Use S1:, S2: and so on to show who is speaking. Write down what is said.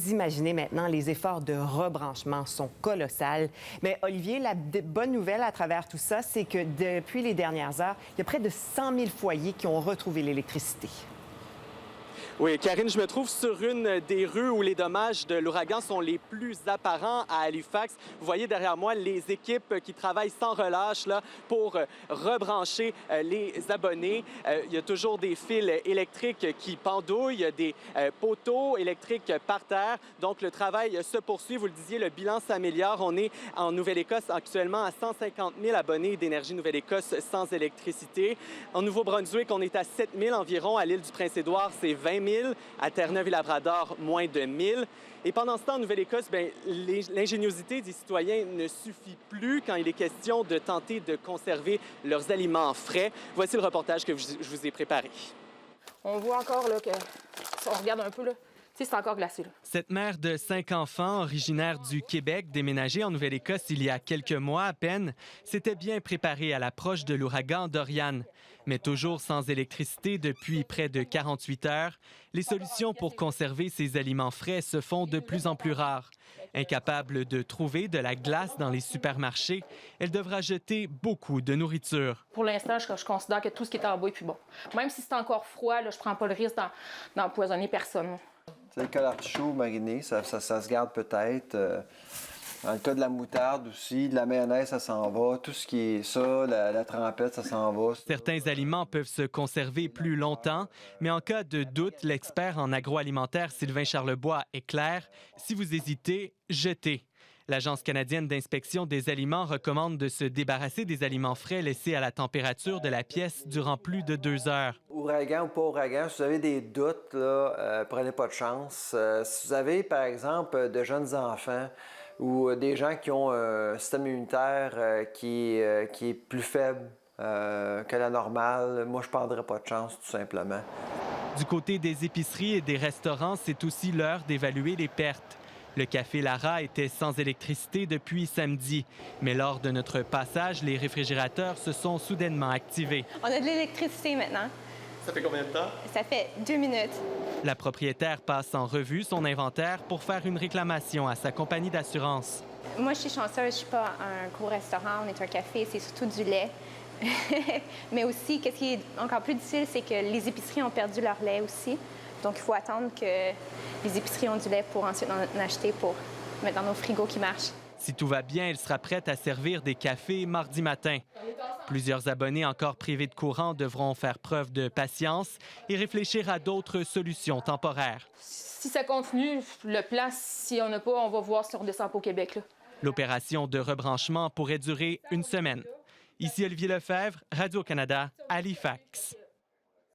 S1: vous imaginez maintenant, les efforts de rebranchement sont colossaux. Mais Olivier, la bonne nouvelle à travers tout ça, c'est que depuis les dernières heures, il y a près de 100 000 foyers qui ont retrouvé l'électricité.
S2: Oui, Karine, je me trouve sur une des rues où les dommages de l'ouragan sont les plus apparents à Halifax. Vous voyez derrière moi les équipes qui travaillent sans relâche là, pour rebrancher les abonnés. Il y a toujours des fils électriques qui pendouillent, il y a des poteaux électriques par terre. Donc, le travail se poursuit. Vous le disiez, le bilan s'améliore. On est en Nouvelle-Écosse actuellement à 150 000 abonnés d'Énergie Nouvelle-Écosse sans électricité. En Nouveau-Brunswick, on est à 7 000 environ. À l'île du Prince-Édouard, c'est 20 000. À Terre-Neuve-et-Labrador, moins de 1 000. Et pendant ce temps, en Nouvelle-Écosse, l'ingéniosité des citoyens ne suffit plus quand il est question de tenter de conserver leurs aliments frais. Voici le reportage que je vous ai préparé.
S3: On voit encore là, que, si on regarde un peu, là, c'est encore glacé. Là.
S2: Cette mère de 5 enfants, originaire du Québec, déménagée en Nouvelle-Écosse il y a quelques mois à peine, s'était bien préparée à l'approche de l'ouragan Dorian. Mais toujours sans électricité depuis près de 48 heures, les solutions pour conserver ses aliments frais se font de plus en plus rares. Incapable de trouver de la glace dans les supermarchés, elle devra jeter beaucoup de nourriture.
S3: Pour l'instant, je considère que tout ce qui est en bas est plus bon. Même si c'est encore froid, là, je prends pas le risque d'empoisonner personne.
S4: Le col artichaut mariné, ça se garde peut-être. Dans le cas de la moutarde aussi, de la mayonnaise, ça s'en va. Tout ce qui est ça, la trempette, ça s'en va.
S2: Certains aliments peuvent se conserver plus longtemps, mais en cas de doute, l'expert en agroalimentaire Sylvain Charlebois est clair. Si vous hésitez, jetez. L'Agence canadienne d'inspection des aliments recommande de se débarrasser des aliments frais laissés à la température de la pièce durant plus de 2 heures.
S4: Ouragan ou pas ouragan, si vous avez des doutes, là, prenez pas de chance. Si vous avez, par exemple, de jeunes enfants ou des gens qui ont un système immunitaire qui est plus faible que la normale, moi, je ne prendrais pas de chance, tout simplement.
S2: Du côté des épiceries et des restaurants, c'est aussi l'heure d'évaluer les pertes. Le café Lara était sans électricité depuis samedi. Mais lors de notre passage, les réfrigérateurs se sont soudainement activés.
S5: On a de l'électricité maintenant.
S2: Ça fait combien de temps?
S5: Ça fait 2 minutes.
S2: La propriétaire passe en revue son inventaire pour faire une réclamation à sa compagnie d'assurance.
S5: Moi, je suis chanceuse, je ne suis pas un gros restaurant, on est un café, c'est surtout du lait. Mais aussi, ce qui est encore plus difficile, c'est que les épiceries ont perdu leur lait aussi. Donc, il faut attendre que les épiceries ont du lait pour ensuite en acheter pour mettre dans nos frigos qui marchent.
S2: Si tout va bien, elle sera prête à servir des cafés mardi matin. Plusieurs abonnés encore privés de courant devront faire preuve de patience et réfléchir à d'autres solutions temporaires.
S3: Si ça continue, le plan, si on n'a pas, on va voir si on redescend pas au Québec. Là.
S2: L'opération de rebranchement pourrait durer 1 semaine. Ici Olivier Lefebvre, Radio-Canada, Halifax.